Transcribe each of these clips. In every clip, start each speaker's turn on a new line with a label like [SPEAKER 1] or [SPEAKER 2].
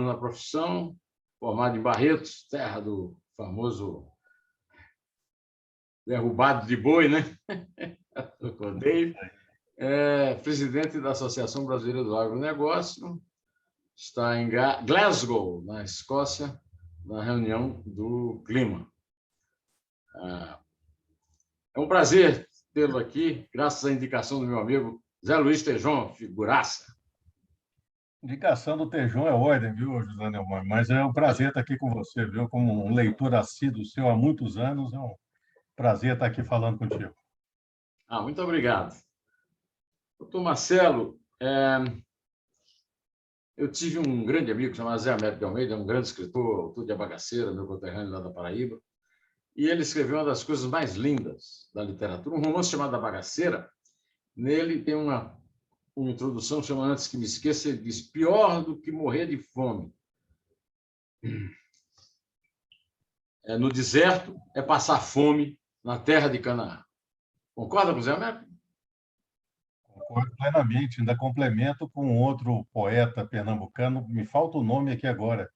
[SPEAKER 1] anos na profissão, formado em Barretos, terra do famoso derrubado de boi, né? Eu odeio. É presidente da Associação Brasileira do Agronegócio, está em Glasgow, na Escócia, na reunião do clima. É um prazer tê-lo aqui, graças à indicação do meu amigo Zé Luiz Tejon, figuraça.
[SPEAKER 2] Indicação do Tejon é ordem, viu, José Neumann? Mas é um prazer estar aqui com você, viu? Como um leitor assíduo seu há muitos anos, é um prazer estar aqui falando contigo.
[SPEAKER 1] Muito obrigado. Doutor Marcelo, eu tive um grande amigo chamado Zé Américo de Almeida, um grande escritor, autor de A Bagaceira, meu conterrâneo lá da Paraíba, e ele escreveu uma das coisas mais lindas da literatura, um romance chamado A Bagaceira. Nele tem uma introdução chamada Antes que me esqueça, ele diz: pior do que morrer de fome no deserto é passar fome na terra de Canaã. Concorda com o Zé Américo?
[SPEAKER 2] Concordo plenamente. Ainda complemento com outro poeta pernambucano, me falta o nome aqui agora,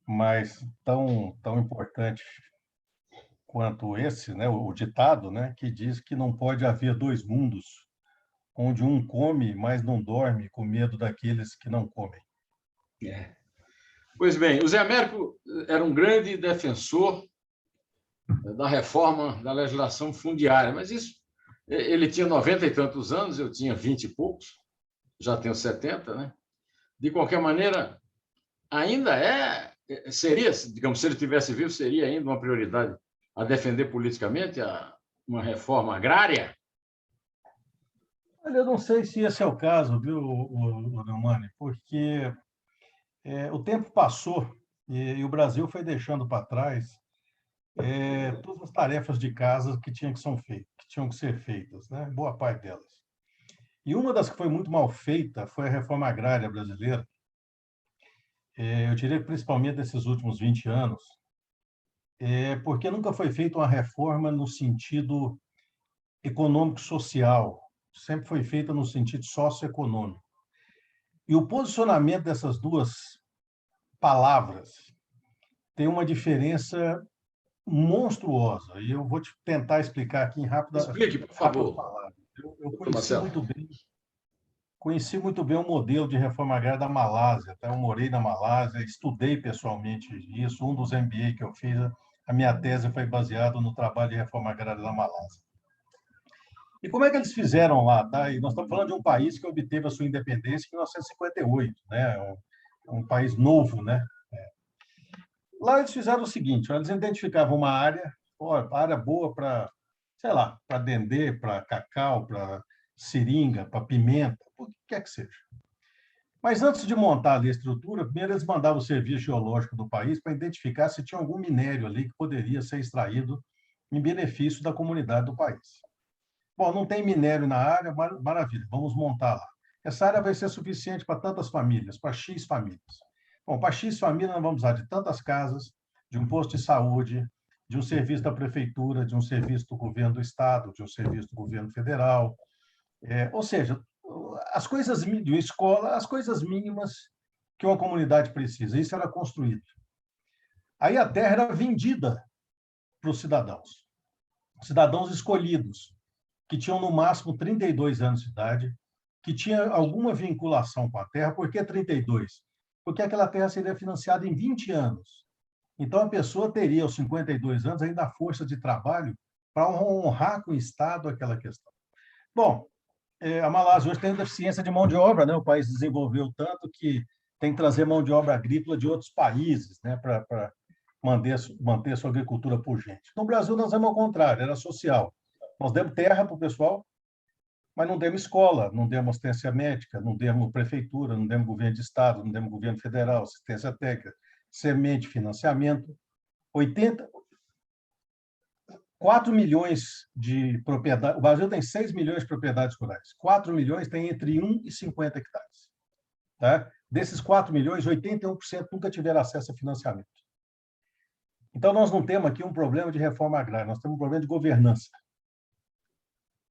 [SPEAKER 2] mas tão importante quanto esse, né, o ditado, né, que diz que não pode haver dois mundos, onde um come, mas não dorme, com medo daqueles que não comem.
[SPEAKER 1] Pois bem, o Zé Américo era um grande defensor da reforma da legislação fundiária, mas isso, ele tinha 90 e tantos anos, eu tinha 20 e poucos, já tenho 70, né? De qualquer maneira, ainda seria, digamos, se ele tivesse vivo, seria ainda uma prioridade a defender politicamente uma reforma agrária?
[SPEAKER 2] Olha, eu não sei se esse é o caso, viu, Neumann, porque o tempo passou e o Brasil foi deixando para trás todas as tarefas de casa que tinham que ser feitas, né? Boa parte delas. E uma das que foi muito mal feita foi a reforma agrária brasileira. Eu diria que principalmente nesses últimos 20 anos, porque nunca foi feita uma reforma no sentido econômico-social, sempre foi feita no sentido socioeconômico. E o posicionamento dessas duas palavras tem uma diferença monstruosa. E eu vou te tentar explicar aqui em rápidas palavras. Eu conheci muito bem o modelo de reforma agrária da Malásia. Até eu morei na Malásia, estudei pessoalmente isso. Um dos MBA que eu fiz, a minha tese foi baseada no trabalho de reforma agrária da Malásia. E como é que eles fizeram lá? Tá? E nós estamos falando de um país que obteve a sua independência em 1958, né? Um país novo, né? Lá eles fizeram o seguinte: eles identificavam uma área boa para, sei lá, para dendê, para cacau, para seringa, para pimenta, o que quer que seja. Mas antes de montar ali a estrutura, primeiro eles mandavam o serviço geológico do país para identificar se tinha algum minério ali que poderia ser extraído em benefício da comunidade do país. Bom, não tem minério na área, maravilha, vamos montar lá. Essa área vai ser suficiente para tantas famílias, para X famílias. Bom, para X famílias nós vamos usar de tantas casas, de um posto de saúde, de um serviço da prefeitura, de um serviço do governo do estado, de um serviço do governo federal. Ou seja, as coisas de uma escola, as coisas mínimas que uma comunidade precisa. Isso era construído. Aí a terra era vendida para os cidadãos escolhidos, que tinham no máximo 32 anos de idade, que tinha alguma vinculação com a terra. Por que 32? Porque aquela terra seria financiada em 20 anos. Então, a pessoa teria, aos 52 anos, ainda a força de trabalho para honrar com o Estado aquela questão. Bom, a Malásia hoje tem deficiência de mão de obra, né? O país desenvolveu tanto que tem que trazer mão de obra agrícola de outros países, né? Para manter a sua agricultura pujante. No Brasil, nós vamos ao contrário, era social. Nós demos terra para o pessoal, mas não demos escola, não demos assistência médica, não demos prefeitura, não demos governo de estado, não demos governo federal, assistência técnica, semente, financiamento. 4 milhões de propriedades. O Brasil tem 6 milhões de propriedades rurais. 4 milhões tem entre 1 e 50 hectares. Tá? Desses 4 milhões, 81% nunca tiveram acesso a financiamento. Então, nós não temos aqui um problema de reforma agrária, nós temos um problema de governança.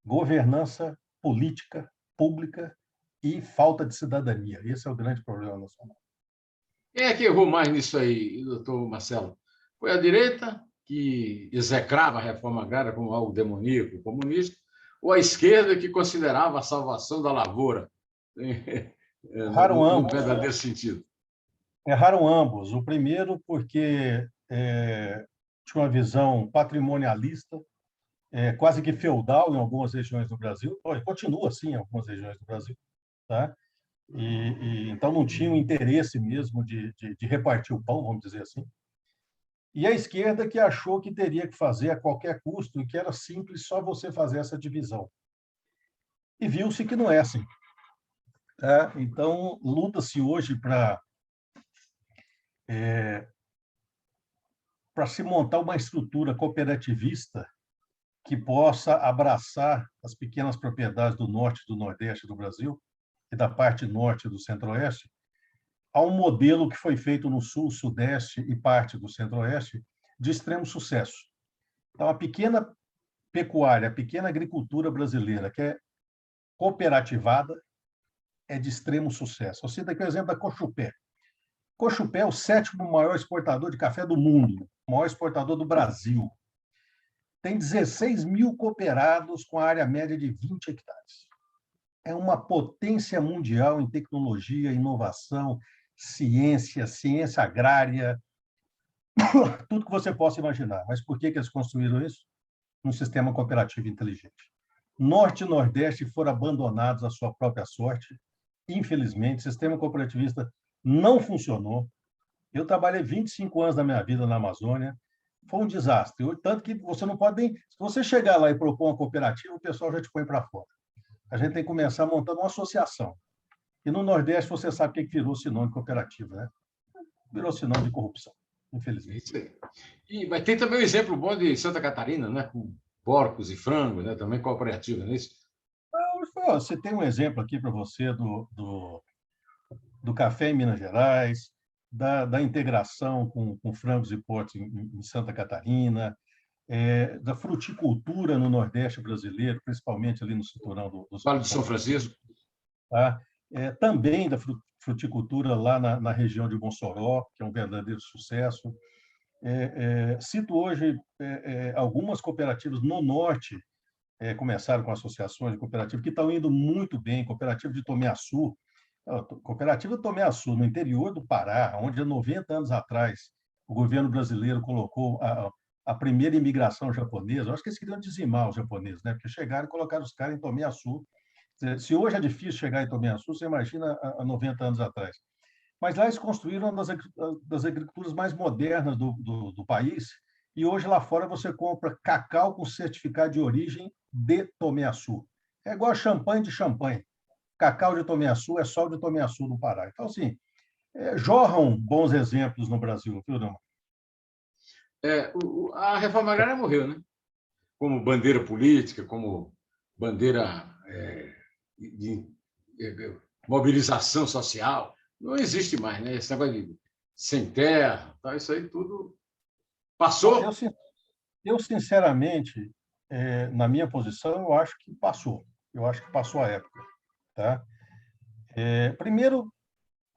[SPEAKER 2] Governança política, pública e falta de cidadania. Esse é o grande problema nacional.
[SPEAKER 1] Quem é que errou mais nisso aí, doutor Marcelo? Foi a direita, que execrava a reforma agrária como algo demoníaco, comunista, ou a esquerda, que considerava a salvação da lavoura,
[SPEAKER 2] Erraram
[SPEAKER 1] no
[SPEAKER 2] ambos.
[SPEAKER 1] verdadeiro sentido?
[SPEAKER 2] Erraram ambos. O primeiro porque tinha uma visão patrimonialista, quase que feudal em algumas regiões do Brasil, continua assim em algumas regiões do Brasil, tá? Então não tinha o interesse mesmo de repartir o pão, vamos dizer assim. E a esquerda que achou que teria que fazer a qualquer custo e que era simples só você fazer essa divisão. E viu-se que não é assim. Então, luta-se hoje para se montar uma estrutura cooperativista que possa abraçar as pequenas propriedades do norte e do nordeste do Brasil e da parte norte do centro-oeste, a um modelo que foi feito no sul, sudeste e parte do centro-oeste de extremo sucesso. Então, a pequena pecuária, a pequena agricultura brasileira, que é cooperativada, é de extremo sucesso. Eu cito aqui o exemplo da Cochupé. Cochupé é o 7º maior exportador de café do mundo, o maior exportador do Brasil. Tem 16 mil cooperados com a área média de 20 hectares. É uma potência mundial em tecnologia, inovação, ciência agrária, tudo que você possa imaginar. Mas por que eles construíram isso? Um sistema cooperativo inteligente. Norte e Nordeste foram abandonados à sua própria sorte. Infelizmente, o sistema cooperativista não funcionou. Eu trabalhei 25 anos da minha vida na Amazônia. Foi um desastre. Tanto que você não pode nem... Se você chegar lá e propor uma cooperativa, o pessoal já te põe para fora. A gente tem que começar montando uma associação. E no Nordeste, você sabe o que virou sinônimo de cooperativa, né? Virou sinônimo de corrupção, infelizmente.
[SPEAKER 1] Isso aí. Mas tem também o exemplo bom de Santa Catarina, né? Com porcos e frangos, né? Também cooperativa, não é isso?
[SPEAKER 2] Você tem um exemplo aqui para você do café em Minas Gerais, da integração com frangos e porcos em Santa Catarina, da fruticultura no Nordeste brasileiro, principalmente ali no cinturão do
[SPEAKER 1] Vale do São Francisco.
[SPEAKER 2] Tá? Também da fruticultura lá na região de Mossoró, que é um verdadeiro sucesso. Cito hoje algumas cooperativas no Norte, começaram com associações de cooperativas que estão indo muito bem, cooperativa de Tomiaçu, cooperativa de Tomiaçu, no interior do Pará, onde há 90 anos atrás o governo brasileiro colocou a primeira imigração japonesa. Eu acho que eles queriam dizimar os japoneses, né? Porque chegaram e colocaram os caras em Tomiaçu. Se hoje é difícil chegar em Tomiaçu, você imagina há 90 anos atrás. Mas lá eles construíram uma das agriculturas mais modernas do país, e hoje lá fora você compra cacau com certificado de origem de Tomiaçu. É igual champanhe de champanhe. Cacau de Tomiaçu é só de Tomiaçu do Pará. Então, assim, jorram bons exemplos no Brasil, viu, Dama?
[SPEAKER 1] A reforma agrária morreu, né? Como bandeira política, como bandeira de mobilização social. Não existe mais, né? Esse negócio de sem terra, tá? Isso aí tudo passou.
[SPEAKER 2] Eu sinceramente, na minha posição, eu acho que passou. Eu acho que passou a época. Tá? Primeiro,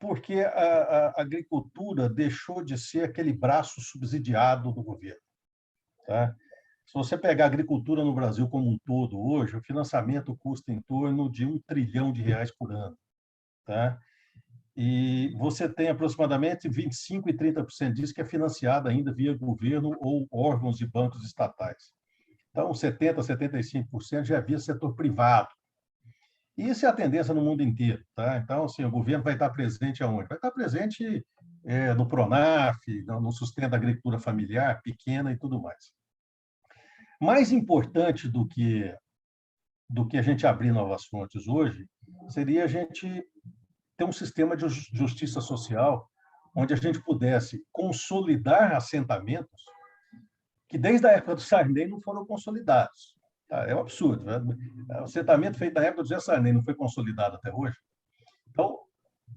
[SPEAKER 2] porque a agricultura deixou de ser aquele braço subsidiado do governo. Tá? Se você pegar a agricultura no Brasil como um todo hoje, o financiamento custa em torno de R$ 1 trilhão por ano. Tá? E você tem aproximadamente 25% e 30% disso que é financiado ainda via governo ou órgãos e bancos estatais. Então, 70%, 75% já é via setor privado. E isso é a tendência no mundo inteiro. Tá? Então, assim, o governo vai estar presente aonde? Vai estar presente no PRONAF, no sustento da agricultura familiar, pequena e tudo mais. Mais importante do que a gente abrir novas fontes hoje seria a gente ter um sistema de justiça social onde a gente pudesse consolidar assentamentos que, desde a época do Sarney, não foram consolidados. É um absurdo. Né? O assentamento feito na época do José Sarney não foi consolidado até hoje. Então,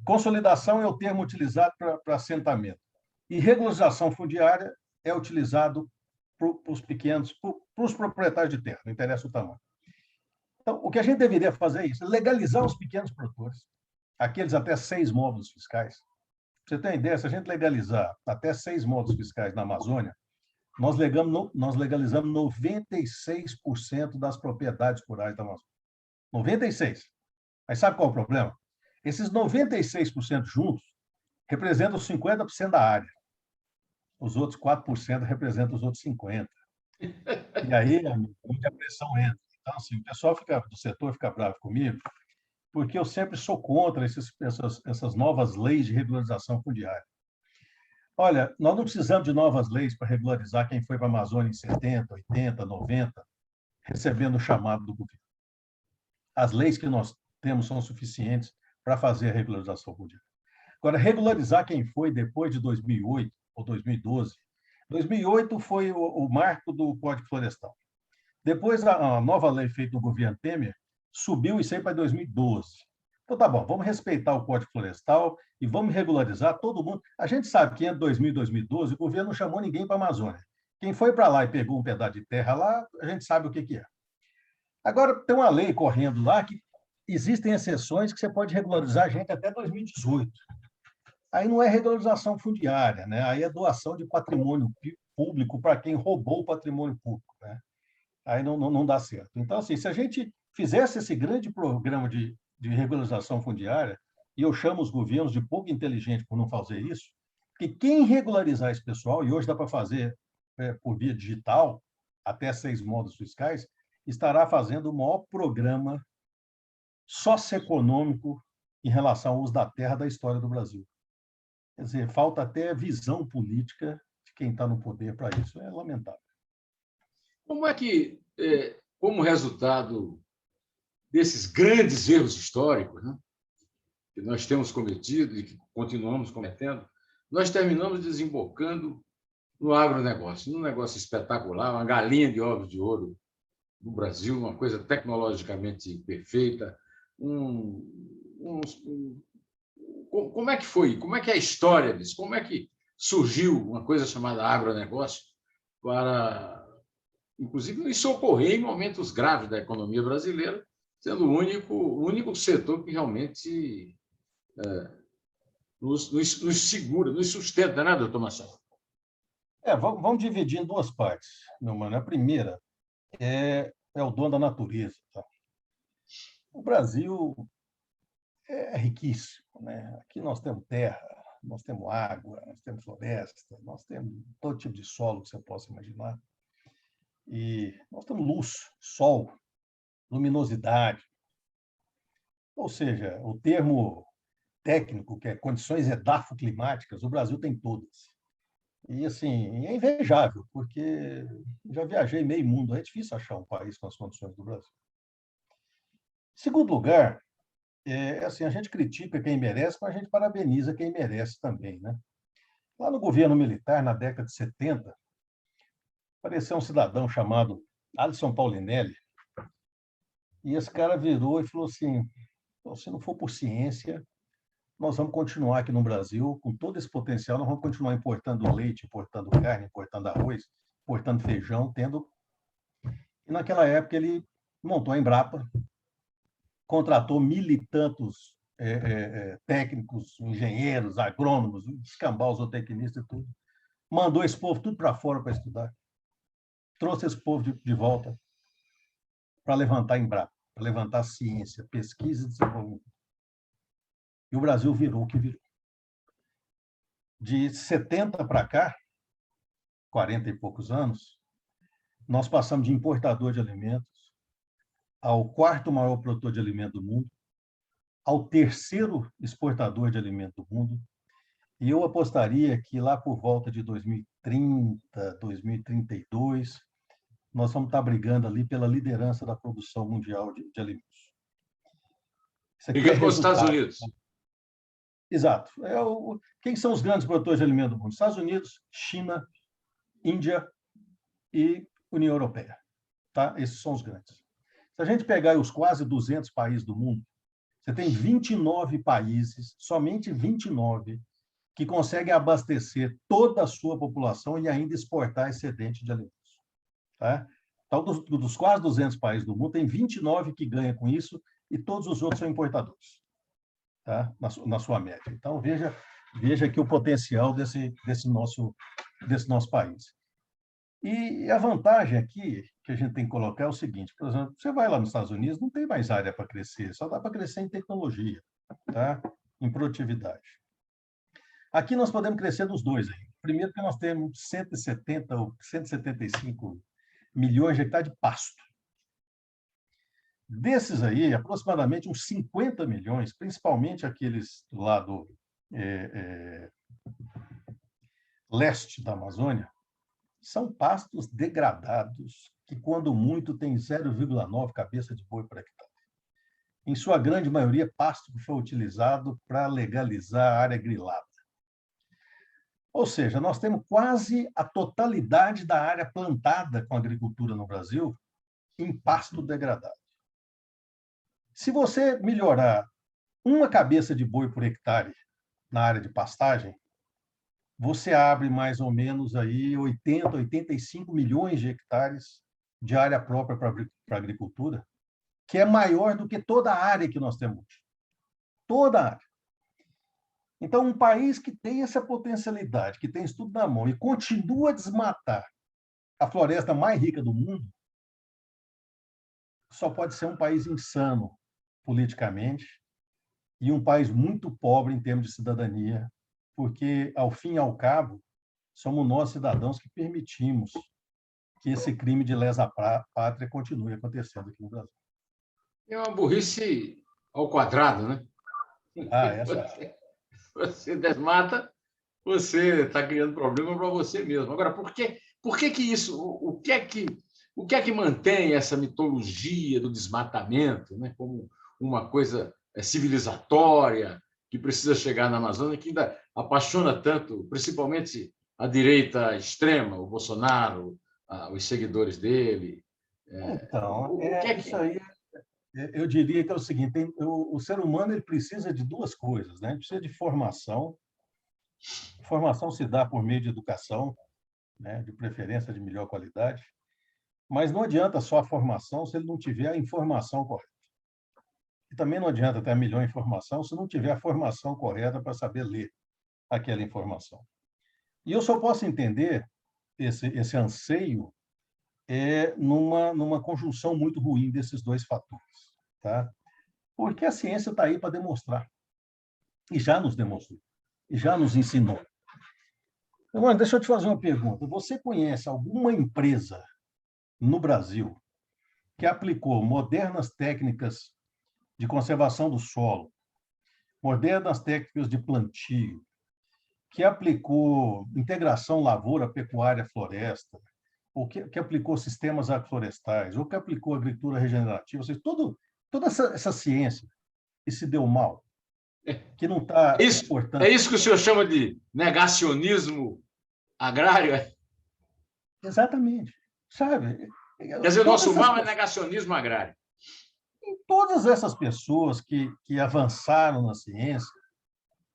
[SPEAKER 2] consolidação é o termo utilizado para assentamento. E regularização fundiária é utilizado para os pequenos, para os proprietários de terra, não interessa o tamanho. Então, o que a gente deveria fazer é isso, legalizar os pequenos produtores, aqueles até 6 módulos fiscais, você tem ideia, se a gente legalizar até 6 modos fiscais na Amazônia, nós legalizamos 96% das propriedades rurais da Amazônia. 96%. Mas sabe qual é o problema? Esses 96% juntos representam 50% da área. Os outros 4% representam os outros 50%. E aí, onde a pressão entra. Então, assim, o pessoal do setor fica bravo comigo, porque eu sempre sou contra essas novas leis de regularização fundiária. Olha, nós não precisamos de novas leis para regularizar quem foi para a Amazônia em 70, 80, 90, recebendo o chamado do governo. As leis que nós temos são suficientes para fazer a regularização fundiária. Agora, regularizar quem foi depois de 2008 ou 2012. 2008 foi o marco do Código Florestal. Depois, a nova lei feita no governo Temer subiu isso aí para 2012. Então, tá bom, vamos respeitar o Código Florestal e vamos regularizar todo mundo. A gente sabe que entre 2000 e 2012, o governo não chamou ninguém para a Amazônia. Quem foi para lá e pegou um pedaço de terra lá, a gente sabe o que é. Agora, tem uma lei correndo lá que existem exceções que você pode regularizar a gente até 2018. Aí não é regularização fundiária, né? Aí é doação de patrimônio público para quem roubou o patrimônio público, né? Aí não dá certo. Então, assim, se a gente fizesse esse grande programa de regularização fundiária, e eu chamo os governos de pouco inteligente por não fazer isso, porque quem regularizar esse pessoal, e hoje dá para fazer por via digital, até 6 modos fiscais, estará fazendo o maior programa socioeconômico em relação ao uso da terra da história do Brasil. Quer dizer, falta até visão política de quem está no poder para isso. É lamentável.
[SPEAKER 1] Como é que, como resultado desses grandes erros históricos, né, que nós temos cometido e que continuamos cometendo, nós terminamos desembocando no agronegócio, num negócio espetacular, uma galinha de ovos de ouro no Brasil, uma coisa tecnologicamente perfeita. Como é que foi? Como é que é a história disso? Como é que surgiu uma coisa chamada agronegócio para, inclusive, nos socorrer em momentos graves da economia brasileira, sendo o único setor que realmente nos segura, nos sustenta, né, doutor Marcelo?
[SPEAKER 2] Vamos dividir em 2 partes, meu mano. A primeira é o dono da natureza. Tá? O Brasil é riquíssimo, né? Aqui nós temos terra, nós temos água, nós temos floresta, nós temos todo tipo de solo que você possa imaginar. E nós temos luz, sol, luminosidade. Ou seja, o termo técnico, que é condições edafoclimáticas, o Brasil tem todas. E, assim, é invejável, porque já viajei meio mundo, é difícil achar um país com as condições do Brasil. Em segundo lugar, assim, a gente critica quem merece, mas a gente parabeniza quem merece também, né? Lá no governo militar, na década de 70, apareceu um cidadão chamado Alisson Paulinelli, e esse cara virou e falou assim, se não for por ciência, nós vamos continuar aqui no Brasil, com todo esse potencial, nós vamos continuar importando leite, importando carne, importando arroz, importando feijão, tendo... E naquela época ele montou a Embrapa, contratou 1000 e tantos técnicos, engenheiros, agrônomos, escambau, zootecnistas e tudo. Mandou esse povo tudo para fora para estudar. Trouxe esse povo de volta para levantar a Embrapa, para levantar ciência, pesquisa e desenvolvimento. E o Brasil virou o que virou. De 70 para cá, 40 e poucos anos, nós passamos de importador de alimentos ao 4º maior produtor de alimentos do mundo, ao 3º exportador de alimentos do mundo, e eu apostaria que lá por volta de 2030, 2032, nós vamos estar brigando ali pela liderança da produção mundial de alimentos.
[SPEAKER 1] Brigando com os Estados Unidos.
[SPEAKER 2] Exato. Quem são os grandes produtores de alimentos do mundo? Estados Unidos, China, Índia e União Europeia. Tá? Esses são os grandes. Se a gente pegar os quase 200 países do mundo, você tem 29 países, somente 29, que conseguem abastecer toda a sua população e ainda exportar excedente de alimentos. Tá? Então, dos quase 200 países do mundo, tem 29 que ganham com isso e todos os outros são importadores, tá? Na sua média. Então, veja Veja aqui o potencial desse nosso país. E a vantagem aqui que a gente tem que colocar é o seguinte, por exemplo, você vai lá nos Estados Unidos, não tem mais área para crescer, só dá para crescer em tecnologia, tá? Em produtividade. Aqui nós podemos crescer dos dois aí. Primeiro que nós temos 170 ou 175 milhões de hectares de pasto. Desses aí, aproximadamente uns 50 milhões, principalmente aqueles do lado leste da Amazônia, são pastos degradados, que, quando muito, tem 0,9 cabeça de boi por hectare. Em sua grande maioria, pasto que foi utilizado para legalizar a área grilada. Ou seja, nós temos quase a totalidade da área plantada com agricultura no Brasil em pasto degradado. Se você melhorar uma cabeça de boi por hectare na área de pastagem, você abre mais ou menos aí 80, 85 milhões de hectares de área própria para a agricultura, que é maior do que toda a área que nós temos. Toda a área. Então, um país que tem essa potencialidade, que tem isso tudo na mão e continua a desmatar a floresta mais rica do mundo, só pode ser um país insano politicamente e um país muito pobre em termos de cidadania, porque, ao fim e ao cabo, somos nós, cidadãos, que permitimos que esse crime de lesa pátria continue acontecendo aqui no Brasil.
[SPEAKER 1] É uma burrice ao quadrado, né? Você desmata, você está criando problema para você mesmo. Agora, por que isso? O que é que mantém essa mitologia do desmatamento, né, como uma coisa civilizatória que precisa chegar na Amazônia, que ainda apaixona tanto, principalmente a direita extrema, o Bolsonaro, os seguidores dele?
[SPEAKER 2] Então, isso aí, eu diria que é o seguinte: o ser humano ele precisa de duas coisas, né? Ele precisa de formação. Formação se dá por meio de educação, né? De preferência de melhor qualidade, mas não adianta só a formação se ele não tiver a informação correta. E também não adianta ter a melhor informação se não tiver a formação correta para saber ler aquela informação. E eu só posso entender esse anseio numa conjunção muito ruim desses dois fatores, tá? Porque a ciência está aí para demonstrar, e já nos demonstrou, e já nos ensinou. Então, deixa eu te fazer uma pergunta. Você conhece alguma empresa no Brasil que aplicou modernas técnicas de conservação do solo, modernas técnicas de plantio, que aplicou integração lavoura, pecuária, floresta, ou que aplicou sistemas agroflorestais, ou que aplicou agricultura regenerativa, ou seja, toda essa ciência que se deu mal, que não está
[SPEAKER 1] exportando. É isso que o senhor chama de negacionismo agrário?
[SPEAKER 2] Exatamente. Sabe?
[SPEAKER 1] Quer dizer, o nosso mal é negacionismo agrário.
[SPEAKER 2] E todas essas pessoas que avançaram na ciência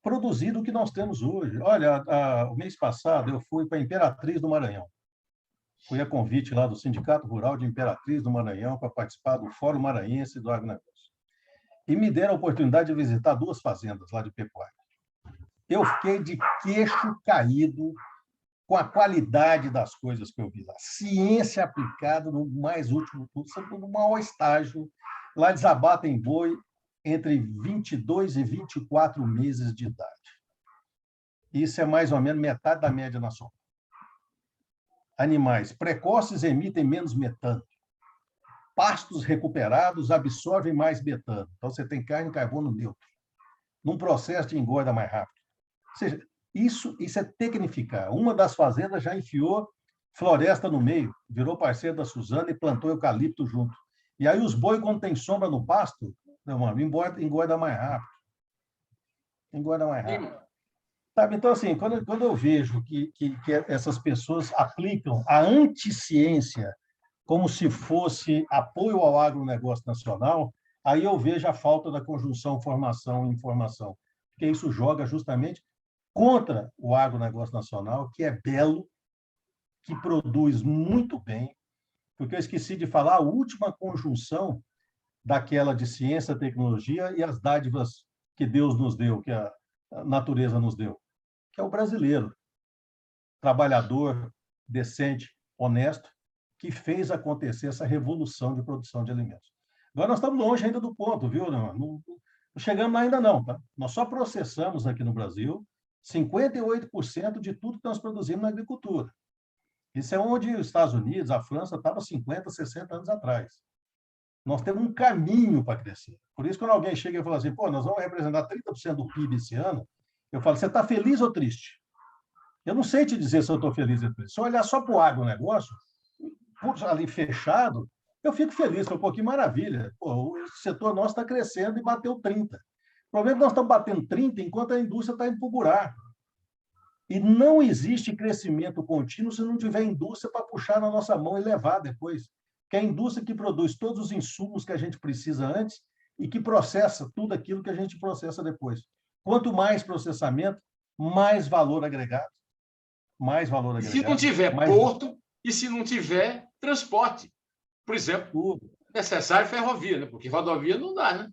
[SPEAKER 2] produziram o que nós temos hoje. Olha, o mês passado eu fui para Imperatriz do Maranhão. Fui a convite lá do Sindicato Rural de Imperatriz do Maranhão para participar do Fórum Maranhense do Agronegócio. E me deram a oportunidade de visitar 2 fazendas lá de pecuária. Eu fiquei de queixo caído com a qualidade das coisas que eu vi lá. Ciência aplicada no mais último tudo, no maior estágio. Lá eles abatem boi entre 22 e 24 meses de idade. Isso é mais ou menos metade da média nacional. Animais precoces emitem menos metano. Pastos recuperados absorvem mais metano. Então, você tem carne e carbono neutro, num processo de engorda mais rápido. Ou seja, isso é tecnificar. Uma das fazendas já enfiou floresta no meio, virou parceiro da Suzana e plantou eucalipto junto. E aí os boi, quando tem sombra no pasto, engorda mais rápido. Engorda mais rápido. Sabe? Então, assim, quando eu vejo que essas pessoas aplicam a anticiência como se fosse apoio ao agronegócio nacional, aí eu vejo a falta da conjunção formação e informação, porque isso joga justamente contra o agronegócio nacional, que é belo, que produz muito bem, porque eu esqueci de falar a última conjunção daquela de ciência, tecnologia e as dádivas que Deus nos deu, que a natureza nos deu. que é o brasileiro, trabalhador, decente, honesto, que fez acontecer essa revolução de produção de alimentos. Agora, nós estamos longe ainda do ponto, viu? Não chegamos lá ainda não, tá? Nós só processamos aqui no Brasil 58% de tudo que nós produzimos na agricultura. Isso é onde os Estados Unidos, a França, estava 50, 60 anos atrás. Nós temos um caminho para crescer. Por isso, quando alguém chega e fala assim, pô, nós vamos representar 30% do PIB esse ano, eu falo, você está feliz ou triste? Eu não sei te dizer se eu estou feliz ou triste. Se eu olhar só para o agronegócio, ali fechado, eu fico feliz, foi um pouquinho maravilha. Pô, o setor nosso está crescendo e bateu 30. O problema é que nós estamos batendo 30 enquanto a indústria está indo para o buraco. E não existe crescimento contínuo se não tiver indústria para puxar na nossa mão e levar depois. Que é a indústria que produz todos os insumos que a gente precisa antes e que processa tudo aquilo que a gente processa depois. Quanto mais processamento, mais valor agregado. Mais valor
[SPEAKER 1] E
[SPEAKER 2] agregado.
[SPEAKER 1] se não tiver
[SPEAKER 2] mais...
[SPEAKER 1] porto, e se não tiver transporte. Por exemplo, necessário ferrovia, né? Porque rodovia não dá, né?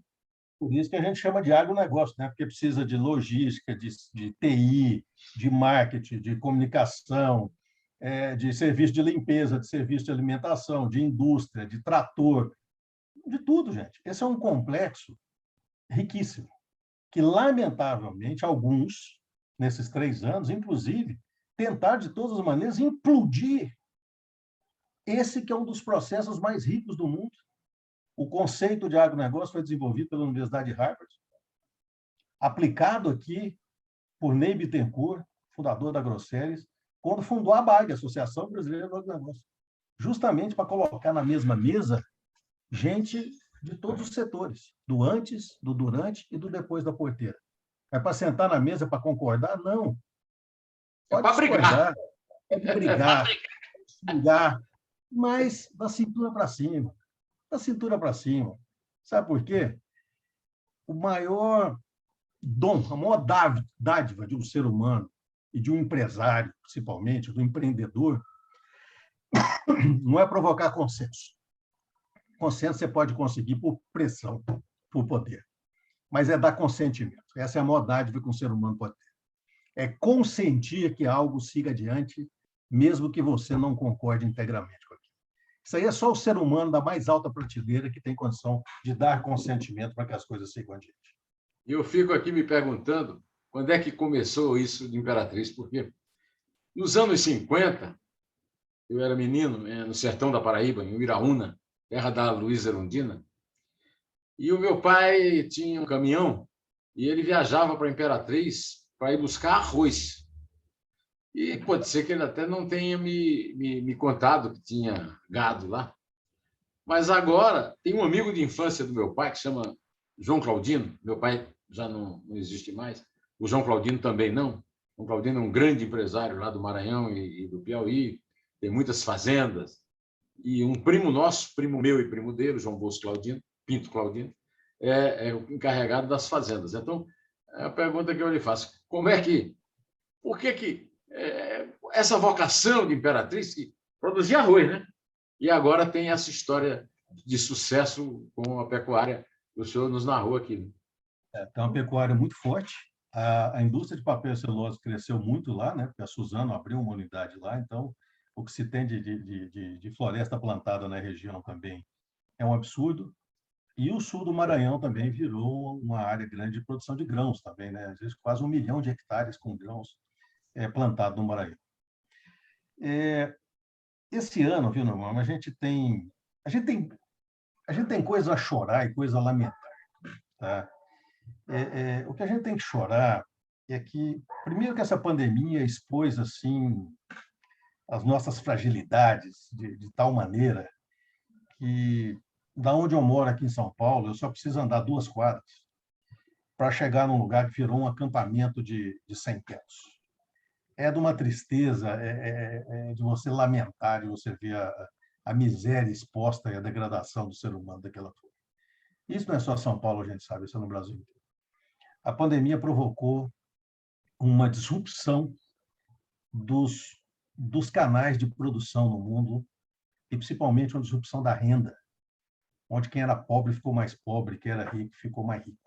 [SPEAKER 2] Por isso que a gente chama de agronegócio, né? Porque precisa de logística, de TI, de marketing, de comunicação, de serviço de limpeza, de serviço de alimentação, de indústria, de trator, de tudo, gente. Esse é um complexo riquíssimo, que, lamentavelmente, alguns, nesses 3 anos, inclusive, tentaram, de todas as maneiras, implodir esse que é um dos processos mais ricos do mundo. O conceito de agronegócio foi desenvolvido pela Universidade de Harvard, aplicado aqui por Ney Bittencourt, fundador da Grosseries, quando fundou a ABAG, Associação Brasileira do Agronegócio, justamente para colocar na mesma mesa gente de todos os setores, do antes, do durante e do depois da porteira. É para sentar na mesa para concordar? Não. Pode discordar, pode brigar, xingar, mas da cintura para cima. Da cintura para cima. Sabe por quê? O maior dom, a maior dádiva de um ser humano e de um empresário, principalmente, do empreendedor, não é provocar consenso. Consenso você pode conseguir por pressão, por poder. Mas é dar consentimento. Essa é a maior dádiva que um ser humano pode ter. É consentir que algo siga adiante, mesmo que você não concorde integralmente com aquilo. Isso aí é só o ser humano da mais alta prateleira que tem condição de dar consentimento para que as coisas sigam adiante.
[SPEAKER 1] Eu fico aqui me perguntando quando é que começou isso de Imperatriz, porque nos anos 50, eu era menino, no sertão da Paraíba, em Uiraúna, terra da Luísa Erundina, e o meu pai tinha um caminhão e ele viajava para Imperatriz para ir buscar arroz. E pode ser que ele até não tenha me contado que tinha gado lá. Mas agora tem um amigo de infância do meu pai que chama João Claudino. Meu pai já não existe mais. O João Claudino também não. O João Claudino é um grande empresário lá do Maranhão e do Piauí. Tem muitas fazendas. E um primo nosso, primo meu e primo dele, João Bosco Claudino, Pinto Claudino, é o encarregado das fazendas. Então, a pergunta que eu lhe faço, por que essa vocação de Imperatriz, que produzia arroz, né? E agora tem essa história de sucesso com a pecuária que o senhor nos narrou aqui.
[SPEAKER 2] Tem uma pecuária muito forte. A indústria de papel e celulose cresceu muito lá, né? Porque a Suzano abriu uma unidade lá, então o que se tem de floresta plantada na região também é um absurdo. E o sul do Maranhão também virou uma área grande de produção de grãos também, né? Às vezes quase 1 milhão de hectares com grãos plantado no Maranhão. Esse ano, viu, Norman, a gente tem coisa a chorar e coisa a lamentar, tá? O que a gente tem que chorar é que, primeiro, que essa pandemia expôs assim as nossas fragilidades de tal maneira que, da onde eu moro aqui em São Paulo, eu só preciso andar 2 quadras para chegar num lugar que virou um acampamento de sem-tetos. É de uma tristeza, de você lamentar, de você ver a miséria exposta e a degradação do ser humano daquela forma. Isso não é só São Paulo, a gente sabe, isso é no Brasil inteiro. A pandemia provocou uma disrupção dos canais de produção no mundo e, principalmente, uma disrupção da renda, onde quem era pobre ficou mais pobre, quem era rico ficou mais rico.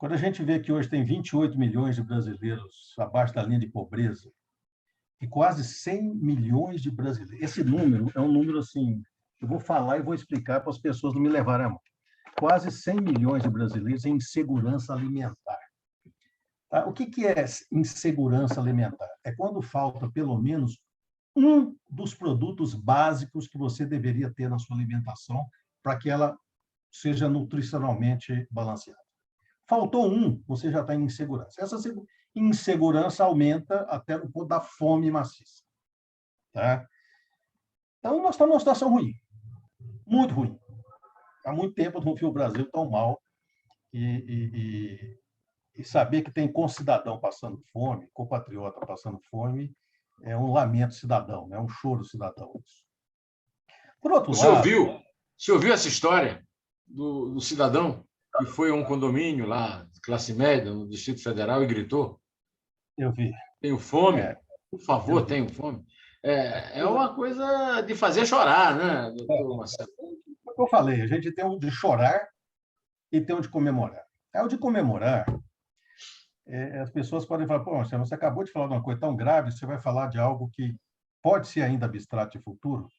[SPEAKER 2] Quando a gente vê que hoje tem 28 milhões de brasileiros abaixo da linha de pobreza e quase 100 milhões de brasileiros, esse número é um número assim, eu vou falar e vou explicar para as pessoas não me levarem a mão. Quase 100 milhões de brasileiros em insegurança alimentar. Tá? O que é insegurança alimentar? É quando falta pelo menos um dos produtos básicos que você deveria ter na sua alimentação para que ela seja nutricionalmente balanceada. Faltou um, você já está em insegurança. Essa insegurança aumenta até no ponto da fome maciça. Tá? Então, nós estamos numa situação ruim, muito ruim. Há muito tempo eu não vi o Brasil tão mal e saber que tem concidadão passando fome, compatriota passando fome, é um lamento cidadão, é um choro cidadão. Por outro lado...
[SPEAKER 1] Você ouviu essa história do cidadão que foi a um condomínio lá, classe média, no Distrito Federal, e gritou?
[SPEAKER 2] Eu vi.
[SPEAKER 1] Tenho fome, por favor, tenho fome. É uma coisa de fazer chorar, né, doutor Marcelo?
[SPEAKER 2] Como eu falei, a gente tem um de chorar e tem um de comemorar. O de comemorar, as pessoas podem falar, pô, Marcelo, você acabou de falar de uma coisa tão grave, você vai falar de algo que pode ser ainda abstrato e futuro,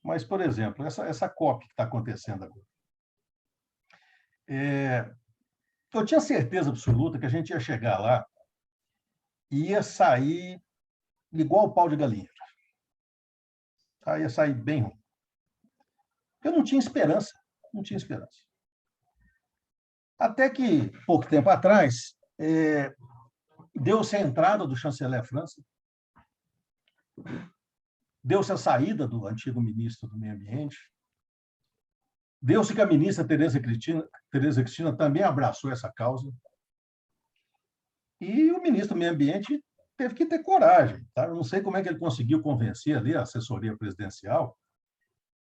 [SPEAKER 2] mas, por exemplo, essa COP que está acontecendo agora. Eu tinha certeza absoluta que a gente ia chegar lá e ia sair igual o pau de galinha. Tá? Ia sair bem ruim. Eu não tinha esperança, não tinha esperança. Até que, pouco tempo atrás, deu-se a entrada do chanceler à França, deu-se a saída do antigo ministro do Meio Ambiente, deu-se que a ministra Tereza Cristina também abraçou essa causa, e o ministro do Meio Ambiente teve que ter coragem. Tá? Eu não sei como é que ele conseguiu convencer ali a assessoria presidencial,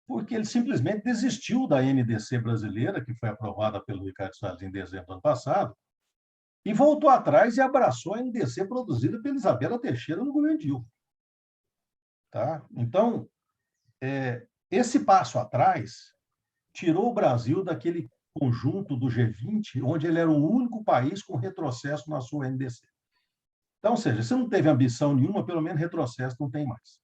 [SPEAKER 2] porque ele simplesmente desistiu da NDC brasileira, que foi aprovada pelo Ricardo Salles em dezembro do ano passado, e voltou atrás e abraçou a NDC produzida pela Isabela Teixeira no governo Dilma. Tá? Então, esse passo atrás tirou o Brasil daquele conjunto do G20, onde ele era o único país com retrocesso na sua NDC. Então, ou seja, se não teve ambição nenhuma, pelo menos retrocesso não tem mais.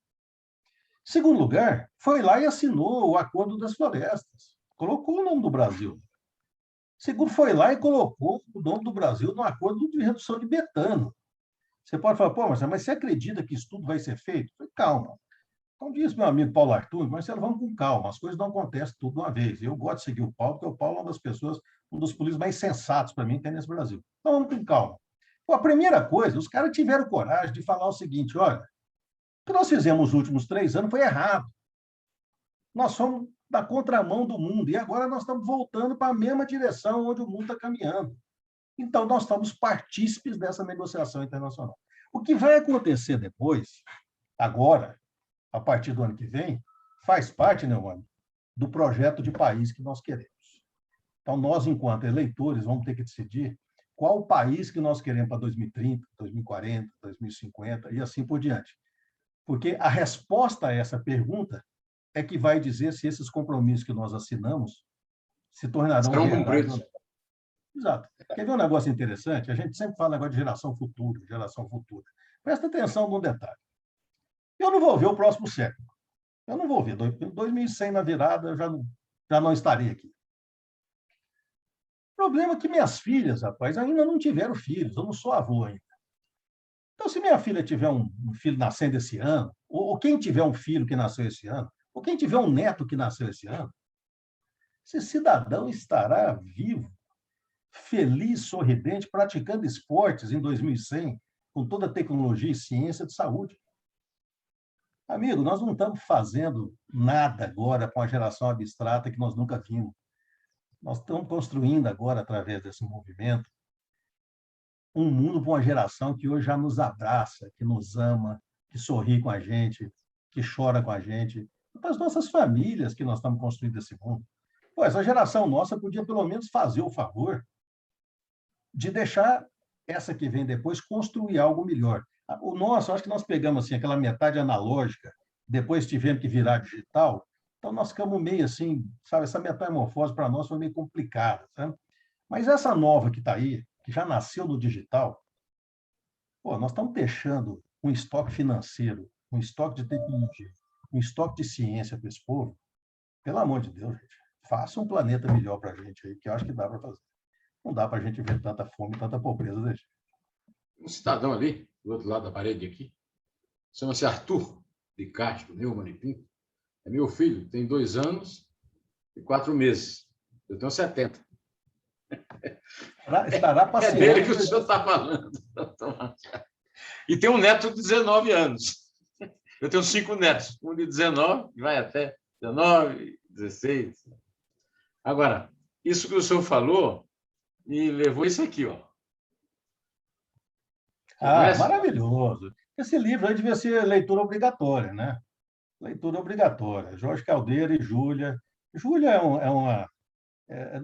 [SPEAKER 2] Segundo lugar, foi lá e assinou o Acordo das Florestas. Colocou o nome do Brasil. Segundo, foi lá e colocou o nome do Brasil no Acordo de Redução de Metano. Você pode falar, pô, mas você acredita que isso tudo vai ser feito? Calma. Então, disse meu amigo Paulo Arthur, Marcelo, vamos com calma, as coisas não acontecem tudo de uma vez. Eu gosto de seguir o Paulo, porque o Paulo é uma das pessoas, um dos políticos mais sensatos para mim que tem nesse Brasil. Então, vamos com calma. Pô, a primeira coisa, os caras tiveram coragem de falar o seguinte, olha, o que nós fizemos nos últimos 3 anos foi errado. Nós fomos da contramão do mundo e agora nós estamos voltando para a mesma direção onde o mundo está caminhando. Então, nós estamos partícipes dessa negociação internacional. O que vai acontecer depois, agora, a partir do ano que vem, faz parte, Neumann, do projeto de país que nós queremos. Então, nós, enquanto eleitores, vamos ter que decidir qual o país que nós queremos para 2030, 2040, 2050 e assim por diante. Porque a resposta a essa pergunta é que vai dizer se esses compromissos que nós assinamos se tornarão
[SPEAKER 1] cumpridos.
[SPEAKER 2] Exato. Quer ver um negócio interessante? A gente sempre fala negócio de geração futura, geração futura. Presta atenção num detalhe. Eu não vou ver o próximo século. Eu não vou ver. 2100 na virada, eu já não estarei aqui. O problema é que minhas filhas, rapaz, ainda não tiveram filhos. Eu não sou avô ainda. Então, se minha filha tiver um filho nascendo esse ano, ou quem tiver um filho que nasceu esse ano, ou quem tiver um neto que nasceu esse ano, esse cidadão estará vivo, feliz, sorridente, praticando esportes em 2100, com toda a tecnologia e ciência de saúde. Amigo, nós não estamos fazendo nada agora com a geração abstrata que nós nunca vimos. Nós estamos construindo agora, através desse movimento, um mundo para uma geração que hoje já nos abraça, que nos ama, que sorri com a gente, que chora com a gente, para as nossas famílias que nós estamos construindo esse mundo. Pô, essa geração nossa podia pelo menos fazer o favor de deixar essa que vem depois construir algo melhor. O nosso, acho que nós pegamos assim, aquela metade analógica, depois tivemos que virar digital, então nós ficamos meio assim, sabe, essa metamorfose para nós foi meio complicada, sabe? Mas essa nova que está aí, que já nasceu no digital, pô, nós estamos deixando um estoque financeiro, um estoque de tecnologia, um estoque de ciência para esse povo. Pelo amor de Deus, gente, faça um planeta melhor para a gente aí, que eu acho que dá para fazer. Não dá para a gente ver tanta fome, tanta pobreza, né, gente?
[SPEAKER 1] Um cidadão ali, do outro lado da parede aqui, chama-se Arthur de Castro Neumann e Pinto. É meu filho, tem 2 anos e 4 meses. Eu tenho 70.
[SPEAKER 2] Estará
[SPEAKER 1] É dele
[SPEAKER 2] passeando.
[SPEAKER 1] que o senhor está falando. E tem um neto de 19 anos. Eu tenho 5 netos, um de 19, que vai até 19, 16. Agora, isso que o senhor falou me levou isso aqui, ó. Você
[SPEAKER 2] Ah,
[SPEAKER 1] conhece?
[SPEAKER 2] maravilhoso. Esse livro aí devia ser leitura obrigatória, né? Leitura obrigatória. Jorge Caldeira e Júlia. Júlia é,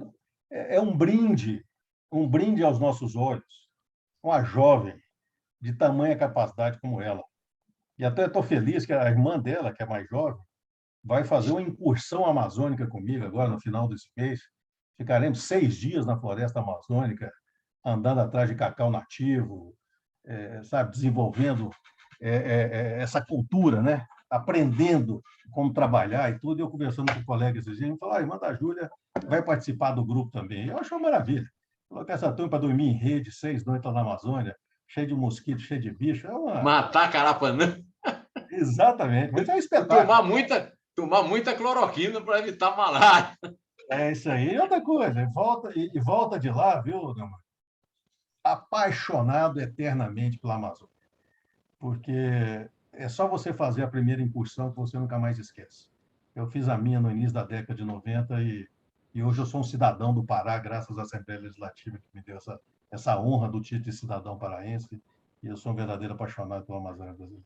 [SPEAKER 2] é um brinde aos nossos olhos. Uma jovem de tamanha capacidade como ela. E até estou feliz que a irmã dela, que é mais jovem, vai fazer uma incursão amazônica comigo agora no final desse mês. Ficaremos 6 dias na floresta amazônica, andando atrás de cacau nativo, sabe, desenvolvendo essa cultura, né? Aprendendo como trabalhar e tudo. E eu conversando com colegas esses dias, ele falou: a irmã da Júlia vai participar do grupo também. Eu acho uma maravilha. Colocar essa turma para dormir em rede, 6 noites na Amazônia, cheio de mosquito, cheio de bicho.
[SPEAKER 1] Matar Carapanã.
[SPEAKER 2] Exatamente, mas é um
[SPEAKER 1] E
[SPEAKER 2] espetáculo.
[SPEAKER 1] tomar muita cloroquina para evitar malária.
[SPEAKER 2] É isso aí. E outra coisa, volta de lá, viu, Dama? Apaixonado eternamente pela Amazônia. Porque é só você fazer a primeira incursão que você nunca mais esquece. Eu fiz a minha no início da década de 90 e hoje eu sou um cidadão do Pará, graças à Assembleia Legislativa que me deu essa honra do título de cidadão paraense, e eu sou um verdadeiro apaixonado pela Amazônia brasileira.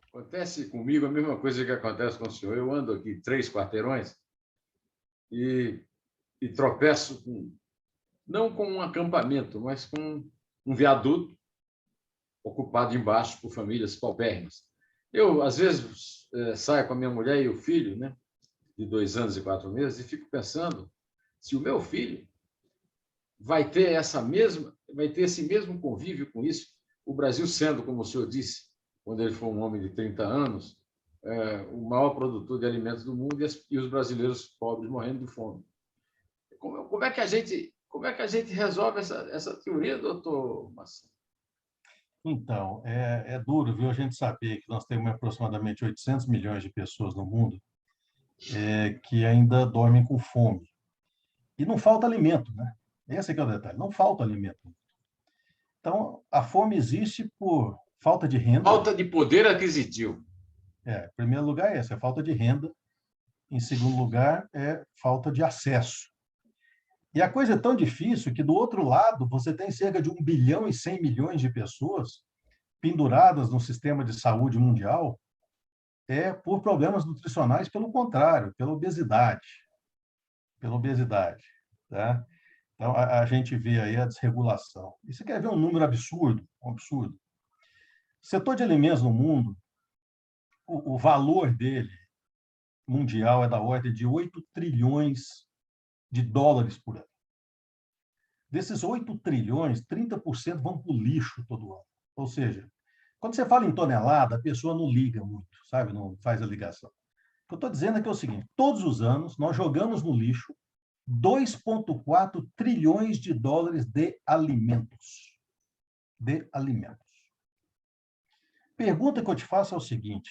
[SPEAKER 1] Acontece comigo a mesma coisa que acontece com o senhor. Eu ando aqui 3 quarteirões e tropeço não com um acampamento, mas com um viaduto ocupado embaixo por famílias paupérrimas. Eu, às vezes, saio com a minha mulher e o filho, né, de 2 anos e 4 meses, e fico pensando se o meu filho vai ter esse mesmo convívio com isso. O Brasil sendo, como o senhor disse, quando ele for um homem de 30 anos, o maior produtor de alimentos do mundo e os brasileiros pobres morrendo de fome. Como é que a gente resolve essa teoria, doutor Marcelo?
[SPEAKER 2] Então, é duro, viu, a gente saber que nós temos aproximadamente 800 milhões de pessoas no mundo que ainda dormem com fome. E não falta alimento, né? Esse é que é o detalhe, não falta alimento. Então, a fome existe por falta de renda.
[SPEAKER 1] Falta de poder aquisitivo.
[SPEAKER 2] Em primeiro lugar, essa é falta de renda. Em segundo lugar, é falta de acesso. E a coisa é tão difícil que, do outro lado, você tem cerca de 1 bilhão e 100 milhões de pessoas penduradas no sistema de saúde mundial por problemas nutricionais, pelo contrário, pela obesidade. Pela obesidade. Tá? Então, a gente vê aí a desregulação. E você quer ver um número absurdo? Um absurdo. O setor de alimentos no mundo, o valor dele mundial é da ordem de 8 trilhões de dólares por ano. Desses 8 trilhões, 30% vão para o lixo todo ano. Ou seja, quando você fala em tonelada, a pessoa não liga muito, sabe? Não faz a ligação. O que eu estou dizendo é que é o seguinte: todos os anos nós jogamos no lixo 2,4 trilhões de dólares de alimentos. De alimentos. Pergunta que eu te faço é o seguinte: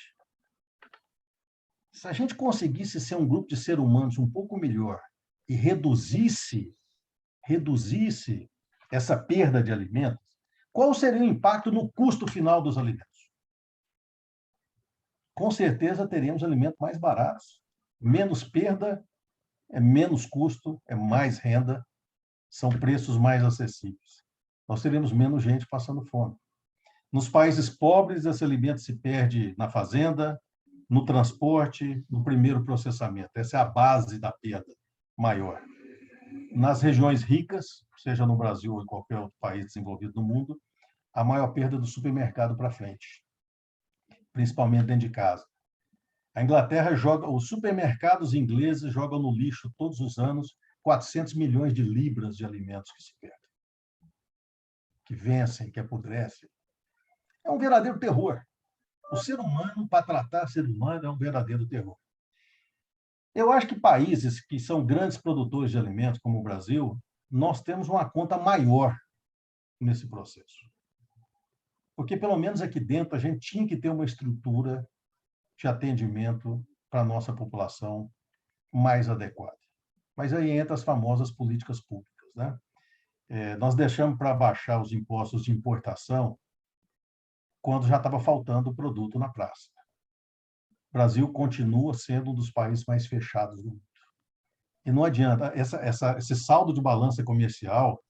[SPEAKER 2] se a gente conseguisse ser um grupo de seres humanos um pouco melhor e reduzisse essa perda de alimentos, qual seria o impacto no custo final dos alimentos? Com certeza teríamos alimentos mais baratos, menos perda, é menos custo, é mais renda, são preços mais acessíveis. Nós teremos menos gente passando fome. Nos países pobres, esse alimento se perde na fazenda, no transporte, no primeiro processamento. Essa é a base da perda maior. Nas regiões ricas, seja no Brasil ou em qualquer outro país desenvolvido no mundo, a maior perda é do supermercado para frente, principalmente dentro de casa. A Inglaterra os supermercados ingleses jogam no lixo todos os anos 400 milhões de libras de alimentos que se perdem. que vencem, que apodrecem. É um verdadeiro terror. O ser humano, para tratar ser humano, é um verdadeiro terror. Eu acho que países que são grandes produtores de alimentos, como o Brasil, nós temos uma conta maior nesse processo. Porque, pelo menos aqui dentro, a gente tinha que ter uma estrutura de atendimento para a nossa população mais adequada. Mas aí entra as famosas políticas públicas, né? Nós deixamos para baixar os impostos de importação quando já estava faltando o produto na praça. O Brasil continua sendo um dos países mais fechados do mundo. E não adianta, esse saldo de balança comercial,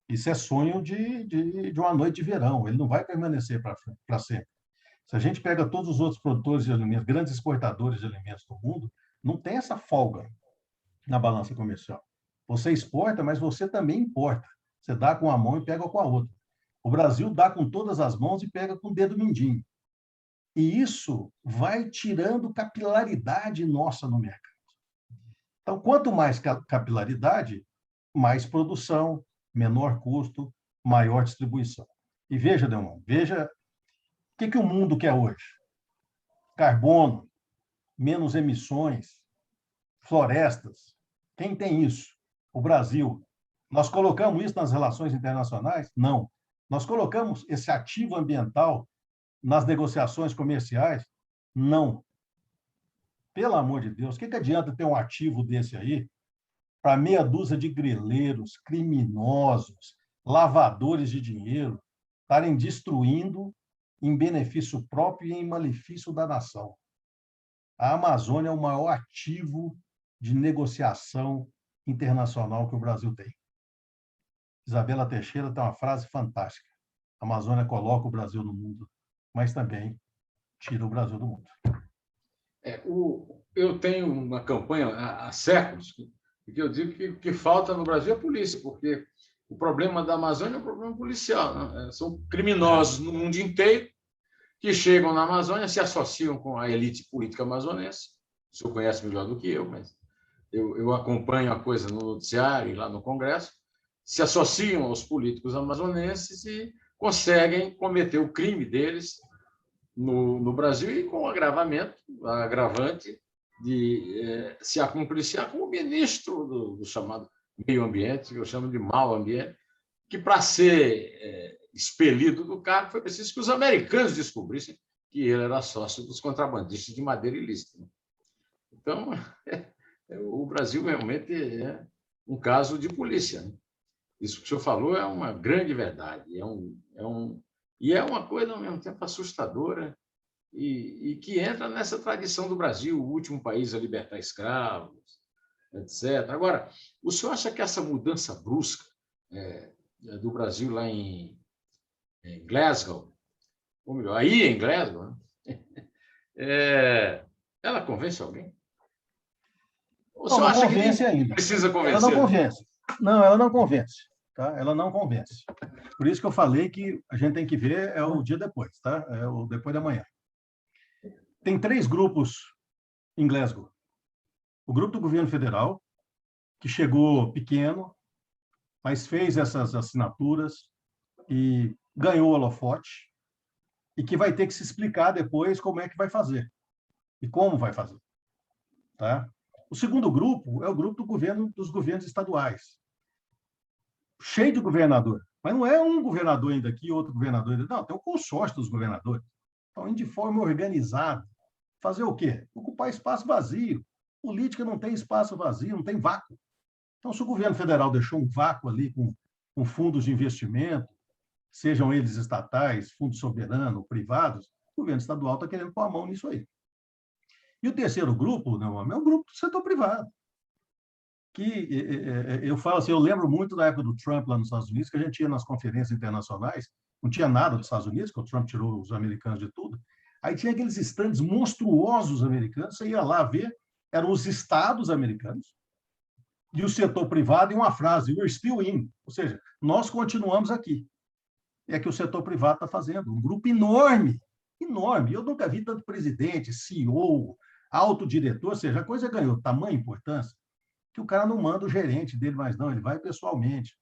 [SPEAKER 2] isso é sonho de uma noite de verão, ele não vai permanecer para sempre. Se a gente pega todos os outros produtores de alimentos, grandes exportadores de alimentos do mundo, não tem essa folga na balança comercial. Você exporta, mas você também importa. Você dá com a mão e pega com a outra. O Brasil dá com todas as mãos e pega com o dedo mindinho. E isso vai tirando capilaridade nossa no mercado. Então, quanto mais capilaridade, mais produção, menor custo, maior distribuição. E veja, Delmão, veja o que o mundo quer hoje. Carbono, menos emissões, florestas. Quem tem isso? O Brasil. Nós colocamos isso nas relações internacionais? Não. Nós colocamos esse ativo ambiental nas negociações comerciais? Não. Pelo amor de Deus, o que adianta ter um ativo desse aí para meia dúzia de grileiros, criminosos, lavadores de dinheiro estarem destruindo em benefício próprio e em malefício da nação? A Amazônia é o maior ativo de negociação internacional que o Brasil tem. Isabela Teixeira tem uma frase fantástica. A Amazônia coloca o Brasil no mundo, mas também tira o Brasil do mundo.
[SPEAKER 1] Eu tenho uma campanha há séculos que eu digo que falta no Brasil a polícia, porque o problema da Amazônia é um problema policial, né? São criminosos no mundo inteiro que chegam na Amazônia, se associam com a elite política amazonense. O senhor conhece melhor do que eu, mas eu acompanho a coisa no noticiário e lá no Congresso, se associam aos políticos amazonenses e conseguem cometer o crime deles no Brasil e com agravante de se acumpliciar com o ministro do chamado meio ambiente, que eu chamo de mau ambiente, que para ser expelido do cargo foi preciso que os americanos descobrissem que ele era sócio dos contrabandistas de madeira ilícita. Então, o Brasil realmente é um caso de polícia, né? Isso que o senhor falou é uma grande verdade, e é uma coisa, ao mesmo tempo, assustadora e que entra nessa tradição do Brasil, o último país a libertar escravos, etc. Agora, o senhor acha que essa mudança brusca do Brasil lá em Glasgow, ou melhor, aí em Glasgow, né? Ela convence alguém?
[SPEAKER 2] O senhor acha que ainda
[SPEAKER 1] precisa convencer?
[SPEAKER 2] Ela não convence. Não, ela não convence. Tá? Ela não convence. Por isso que eu falei que a gente tem que ver o dia depois, tá? É o depois da manhã. Tem 3 grupos em Glasgow. O grupo do governo federal, que chegou pequeno, mas fez essas assinaturas e ganhou o holofote, e que vai ter que se explicar depois como é que vai fazer e como vai fazer. Tá? O segundo grupo é o grupo dos governos estaduais, cheio de governador, mas não é um governador ainda aqui, outro governador ainda. Não, tem um consórcio dos governadores. Estão indo de forma organizada. Fazer o quê? Ocupar espaço vazio. Política não tem espaço vazio, não tem vácuo. Então, se o governo federal deixou um vácuo ali com fundos de investimento, sejam eles estatais, fundos soberanos, privados, o governo estadual está querendo pôr a mão nisso aí. E o terceiro grupo, não, é o grupo do setor privado. Que eu falo assim, eu lembro muito da época do Trump lá nos Estados Unidos, que a gente ia nas conferências internacionais, não tinha nada dos Estados Unidos, que o Trump tirou os americanos de tudo. Aí tinha aqueles estandes monstruosos americanos, você ia lá ver, eram os estados americanos, e o setor privado, e uma frase, we're still in, ou seja, nós continuamos aqui. É que o setor privado está fazendo, um grupo enorme, enorme. Eu nunca vi tanto presidente, CEO, alto diretor, ou seja, a coisa ganhou tamanha importância que o cara não manda o gerente dele mais, não, ele vai pessoalmente.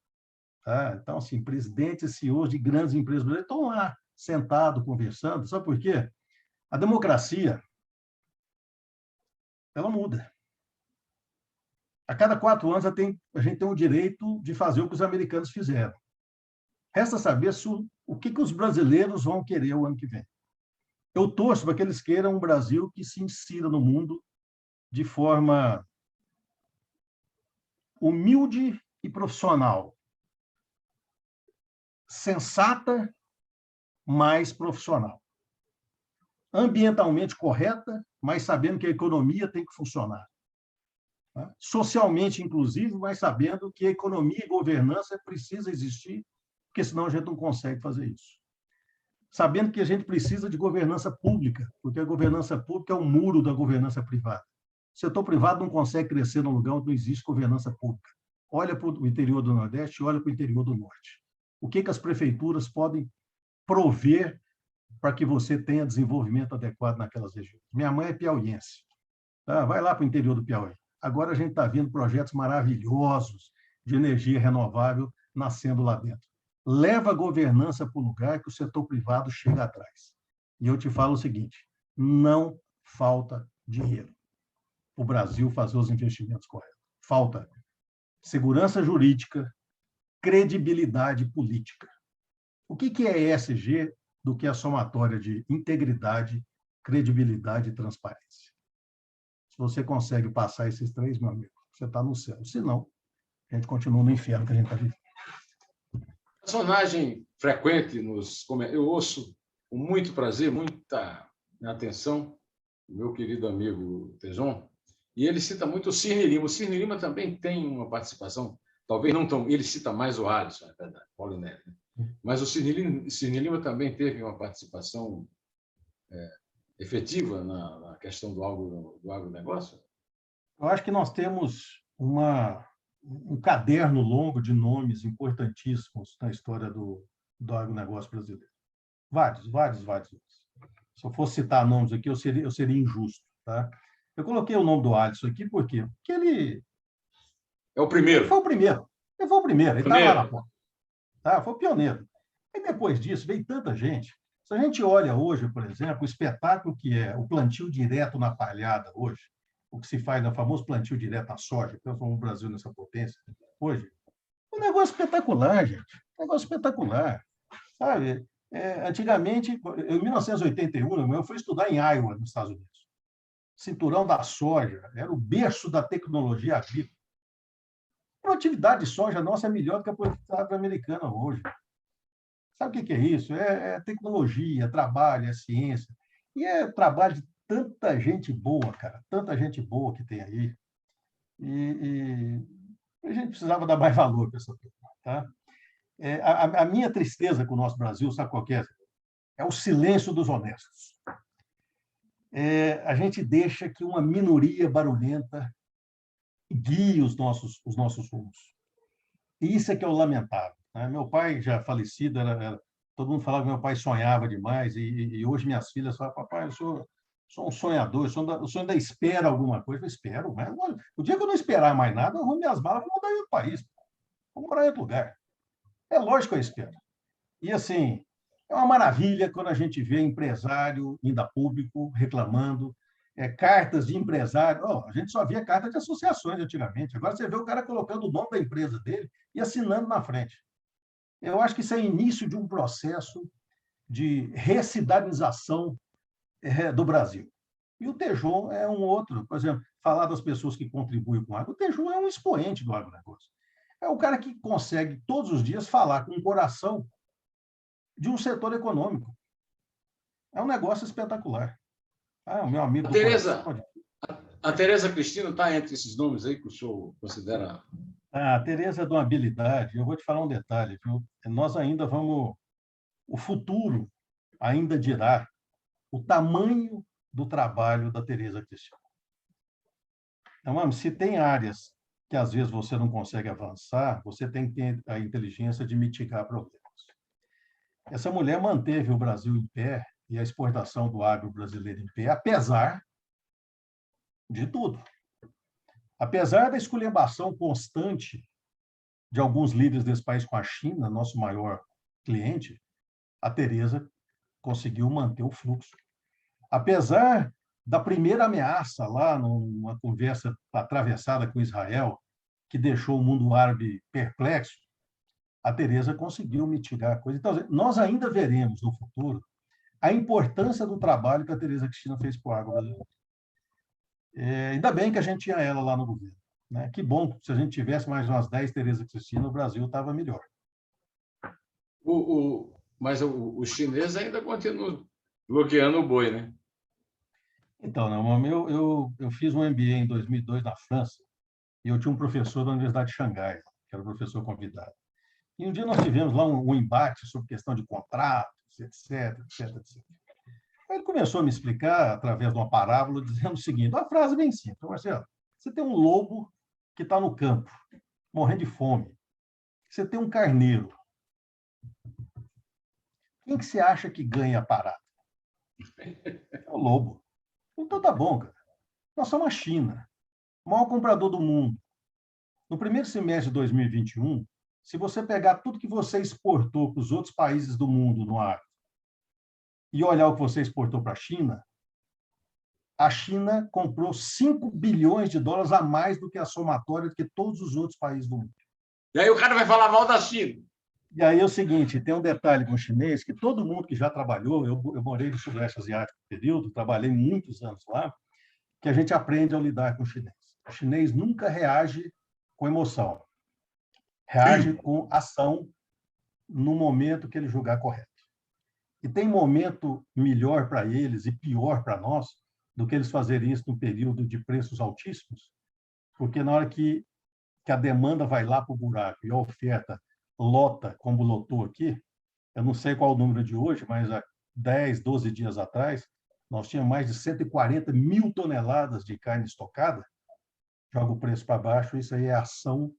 [SPEAKER 2] Tá? Então, assim, presidentes e CEOs de grandes empresas brasileiras estão lá, sentados, conversando. Sabe por quê? A democracia, ela muda. A cada 4 anos a gente tem o direito de fazer o que os americanos fizeram. Resta saber o que os brasileiros vão querer o ano que vem. Eu torço para que eles queiram um Brasil que se insira no mundo de forma humilde e profissional, sensata, mas profissional. Ambientalmente correta, mas sabendo que a economia tem que funcionar. Socialmente inclusive, mas sabendo que a economia e governança precisa existir, porque senão a gente não consegue fazer isso. Sabendo que a gente precisa de governança pública, porque a governança pública é o muro da governança privada. O setor privado não consegue crescer num lugar onde não existe governança pública. Olha para o interior do Nordeste e olha para o interior do Norte. O que as prefeituras podem prover para que você tenha desenvolvimento adequado naquelas regiões? Minha mãe é piauiense. Tá? Vai lá para o interior do Piauí. Agora a gente está vendo projetos maravilhosos de energia renovável nascendo lá dentro. Leva a governança para o lugar que o setor privado chega atrás. E eu te falo o seguinte, não falta dinheiro para o Brasil fazer os investimentos corretos. Falta segurança jurídica, credibilidade política. O que é ESG do que a somatória de integridade, credibilidade e transparência? Se você consegue passar esses 3, meu amigo, você está no céu. Se não, a gente continua no inferno que a gente está vivendo.
[SPEAKER 1] Personagem frequente nos comentários. Eu ouço com muito prazer, muita atenção, o meu querido amigo Tejon, e ele cita muito o Cirne Lima. O Cirne Lima também tem uma participação, talvez não tão... Ele cita mais o Alisson, é verdade, Paulo Neto. Mas o Cirne Lima também teve uma participação efetiva na questão do agronegócio?
[SPEAKER 2] Eu acho que nós temos um caderno longo de nomes importantíssimos na história do agronegócio brasileiro. Vários. Se eu fosse citar nomes aqui, eu seria injusto. Tá? Eu coloquei o nome do Alisson aqui por quê? Porque ele...
[SPEAKER 1] É o primeiro.
[SPEAKER 2] Ele foi o primeiro. Ele estava lá na ponta. Tá? Foi o pioneiro. E depois disso, veio tanta gente. Se a gente olha hoje, por exemplo, o espetáculo que é o plantio direto na palhada hoje, o que se faz no famoso plantio direto na soja, transformou o Brasil nessa potência hoje, é um negócio espetacular, gente. Um negócio espetacular. Sabe? Antigamente, em 1981, eu fui estudar em Iowa, nos Estados Unidos. Cinturão da soja, era o berço da tecnologia agrícola. A produtividade de soja nossa é melhor do que a produtividade americana hoje. Sabe o que é isso? É tecnologia, trabalho, é ciência. E é trabalho de tanta gente boa, cara. Tanta gente boa que tem aí. E a gente precisava dar mais valor para essa coisa. Tá? A minha tristeza com o nosso Brasil, sabe qual que é? É o silêncio dos honestos. A gente deixa que uma minoria barulhenta guie os nossos rumos. E isso é que é o lamentável. Né? Meu pai, já falecido, todo mundo falava que meu pai sonhava demais, e hoje minhas filhas falam, papai, eu sou um sonhador, o senhor ainda espera alguma coisa? Eu espero, mas o dia que eu não esperar mais nada, eu vou minhas malas, vou mudar de outro país, vou morar em outro lugar. É lógico que eu espero. E, assim, é uma maravilha quando a gente vê empresário indo a público reclamando, cartas de empresário. A gente só via carta de associações antigamente. Agora você vê o cara colocando o nome da empresa dele e assinando na frente. Eu acho que isso é início de um processo de recidadinização do Brasil. E o Tejon é um outro. Por exemplo, falar das pessoas que contribuem com o agro. O Tejon é um expoente do agronegócio. É o cara que consegue, todos os dias, falar com o coração de um setor econômico. É um negócio espetacular. O meu amigo...
[SPEAKER 1] A Tereza Cristina está entre esses nomes aí que o senhor considera...
[SPEAKER 2] A Tereza é de uma habilidade. Eu vou te falar um detalhe, viu? Nós ainda vamos... O futuro ainda dirá o tamanho do trabalho da Tereza Cristina. Então, se tem áreas que às vezes você não consegue avançar, você tem que ter a inteligência de mitigar problemas. Essa mulher manteve o Brasil em pé e a exportação do agro brasileiro em pé, apesar de tudo. Apesar da esculhambação constante de alguns líderes desse país com a China, nosso maior cliente, a Tereza conseguiu manter o fluxo. Apesar da primeira ameaça lá, numa conversa atravessada com Israel, que deixou o mundo árabe perplexo, a Tereza conseguiu mitigar a coisa. Então, nós ainda veremos no futuro a importância do trabalho que a Tereza Cristina fez para o agro brasileiro. Ainda bem que a gente tinha ela lá no governo, né? Que bom, se a gente tivesse mais umas 10 Tereza Cristina, o Brasil estava melhor.
[SPEAKER 1] Mas o chinês ainda continua bloqueando o boi, né?
[SPEAKER 2] Então, não, eu fiz um MBA em 2002 na França e eu tinha um professor da Universidade de Xangai, que era o professor convidado. E um dia nós tivemos lá um embate sobre questão de contratos, etc, etc, etc. Aí ele começou a me explicar, através de uma parábola, dizendo o seguinte, uma frase bem simples: Marcelo, você tem um lobo que está no campo, morrendo de fome. Você tem um carneiro. Quem que você acha que ganha a parada? É o lobo. Então tá bom, cara. Nós somos a China, o maior comprador do mundo. No primeiro semestre de 2021, se você pegar tudo que você exportou para os outros países do mundo no agro e olhar o que você exportou para a China comprou 5 bilhões de dólares a mais do que a somatória de todos os outros países do mundo.
[SPEAKER 1] E aí o cara vai falar mal da China.
[SPEAKER 2] E aí é o seguinte, tem um detalhe com o chinês, que todo mundo que já trabalhou, eu morei no Sudeste Asiático um período, trabalhei muitos anos lá, que a gente aprende a lidar com o chinês. O chinês nunca reage com emoção, reage com ação no momento que ele julgar correto. E tem momento melhor para eles e pior para nós do que eles fazerem isso no período de preços altíssimos, porque na hora que a demanda vai lá para o buraco e a oferta lota, como lotou aqui, eu não sei qual o número de hoje, mas há 10, 12 dias atrás, nós tínhamos mais de 140 mil toneladas de carne estocada, joga o preço para baixo, isso aí é ação,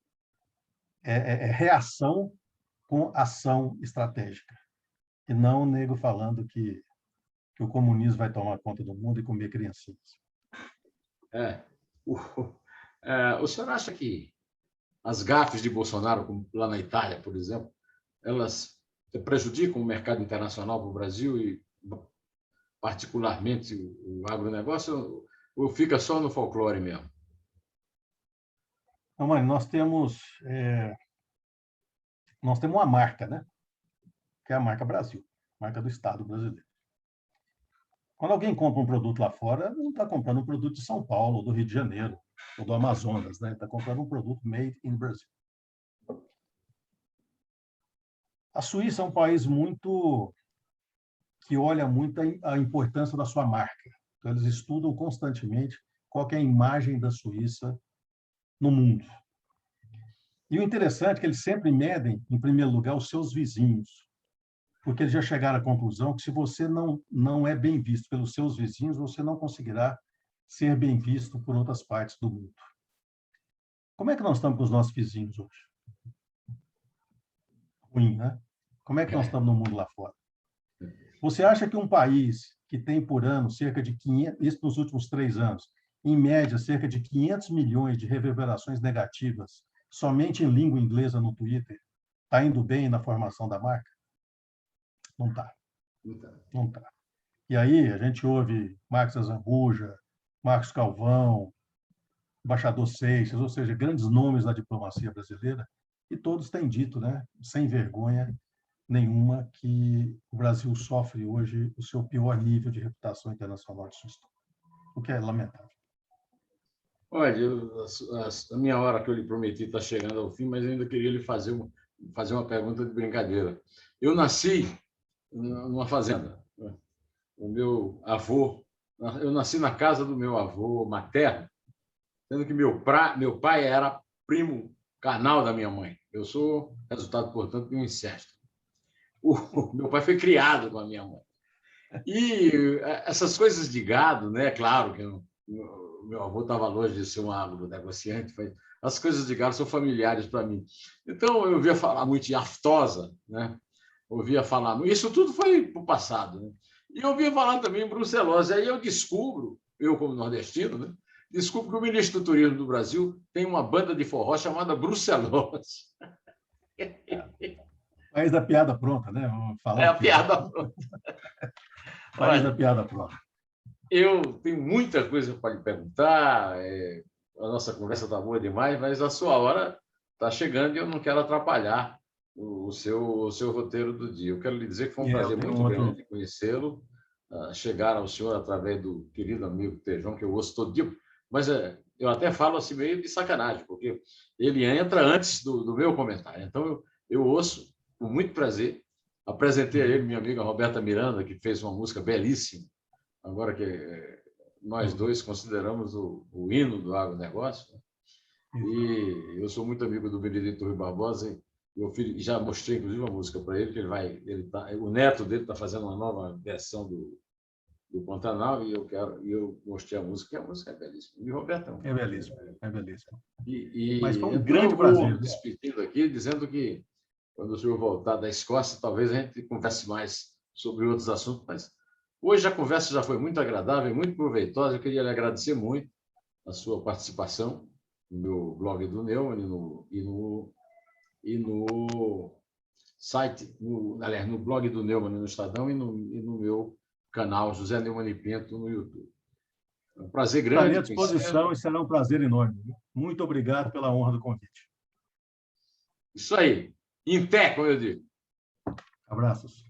[SPEAKER 2] é reação com ação estratégica. E não o nego falando que o comunismo vai tomar conta do mundo e comer criancinhas.
[SPEAKER 1] O senhor acha que as gafes de Bolsonaro, como lá na Itália, por exemplo, elas prejudicam o mercado internacional para o Brasil e, particularmente, o agronegócio, ou fica só no folclore mesmo?
[SPEAKER 2] Não, mãe, nós temos uma marca, né? Que é a marca Brasil, marca do Estado brasileiro. Quando alguém compra um produto lá fora, não está comprando um produto de São Paulo, ou do Rio de Janeiro, ou do Amazonas, né? Está comprando um produto made in Brasil. A Suíça é um país que olha muito a importância da sua marca. Então, eles estudam constantemente qual é a imagem da Suíça no mundo. E o interessante é que eles sempre medem, em primeiro lugar, os seus vizinhos, porque eles já chegaram à conclusão que se você não é bem visto pelos seus vizinhos, você não conseguirá ser bem visto por outras partes do mundo. Como é que nós estamos com os nossos vizinhos hoje? Ruim, né? Como é que nós estamos no mundo lá fora? Você acha que um país que tem por ano cerca de 500, isso nos últimos 3 anos, em média, cerca de 500 milhões de reverberações negativas somente em língua inglesa no Twitter, está indo bem na formação da marca? Não está. Não está. E aí a gente ouve Marcos Azambuja, Marcos Calvão, embaixador Seixas, ou seja, grandes nomes da diplomacia brasileira, e todos têm dito, né, sem vergonha nenhuma, que o Brasil sofre hoje o seu pior nível de reputação internacional de sua história, o que é lamentável.
[SPEAKER 1] Olha, a minha hora que eu lhe prometi está chegando ao fim, mas eu ainda queria lhe fazer uma pergunta de brincadeira. Eu nasci numa fazenda. O meu avô, eu nasci na casa do meu avô materno, sendo que meu pai era primo carnal da minha mãe. Eu sou resultado, portanto, de um incesto. Meu pai foi criado com a minha mãe. E essas coisas de gado, né? Claro que o meu avô estava longe de ser um agronegociante, as coisas de gado são familiares para mim. Então, eu ouvia falar muito de aftosa, né? Ouvia falar... Isso tudo foi para o passado, né? E eu ouvia falar também em brucelose. Aí eu descubro, eu como nordestino, né? Descubro que o ministro do Turismo do Brasil tem uma banda de forró chamada Brucelose.
[SPEAKER 2] País da piada pronta, né? Vamos falar
[SPEAKER 1] É a
[SPEAKER 2] aqui.
[SPEAKER 1] piada pronta.
[SPEAKER 2] País da
[SPEAKER 1] Olha,
[SPEAKER 2] piada pronta.
[SPEAKER 1] eu tenho muita coisa para lhe perguntar, a nossa conversa está boa demais, mas a sua hora está chegando e eu não quero atrapalhar o seu roteiro do dia. Eu quero lhe dizer que foi um
[SPEAKER 2] E eu
[SPEAKER 1] prazer
[SPEAKER 2] tenho
[SPEAKER 1] muito
[SPEAKER 2] um outro.
[SPEAKER 1] grande conhecê-lo, chegar ao senhor através do querido amigo Tejão, que eu ouço todo dia, mas eu até falo assim meio de sacanagem, porque ele entra antes do meu comentário. Então, eu ouço com muito prazer. Apresentei a ele minha amiga Roberta Miranda, que fez uma música belíssima, agora que nós dois consideramos o hino do agronegócio, né? E eu sou muito amigo do Benedito Rui Barbosa, e meu filho, já mostrei inclusive uma música para ele, que o neto dele está fazendo uma nova versão do Pantanal, e eu mostrei a música, que a música é belíssima. E Roberto
[SPEAKER 2] É belíssimo, é belíssimo. Mas foi um
[SPEAKER 1] Então
[SPEAKER 2] grande
[SPEAKER 1] eu vou
[SPEAKER 2] prazer,
[SPEAKER 1] me
[SPEAKER 2] viu?
[SPEAKER 1] despedindo aqui, dizendo que quando o senhor voltar da Escócia, talvez a gente converse mais sobre outros assuntos, mas hoje a conversa já foi muito agradável, muito proveitosa. Eu queria lhe agradecer muito a sua participação no meu blog do Neumann e no site, aliás, no blog do Neumann no Estadão e no meu canal José Neumann e Pinto no YouTube. É um prazer
[SPEAKER 2] Estarei à
[SPEAKER 1] grande
[SPEAKER 2] disposição
[SPEAKER 1] conhecê-lo.
[SPEAKER 2] e será um prazer enorme. Muito obrigado pela honra do convite.
[SPEAKER 1] Isso aí, em pé, como eu digo.
[SPEAKER 2] Abraços.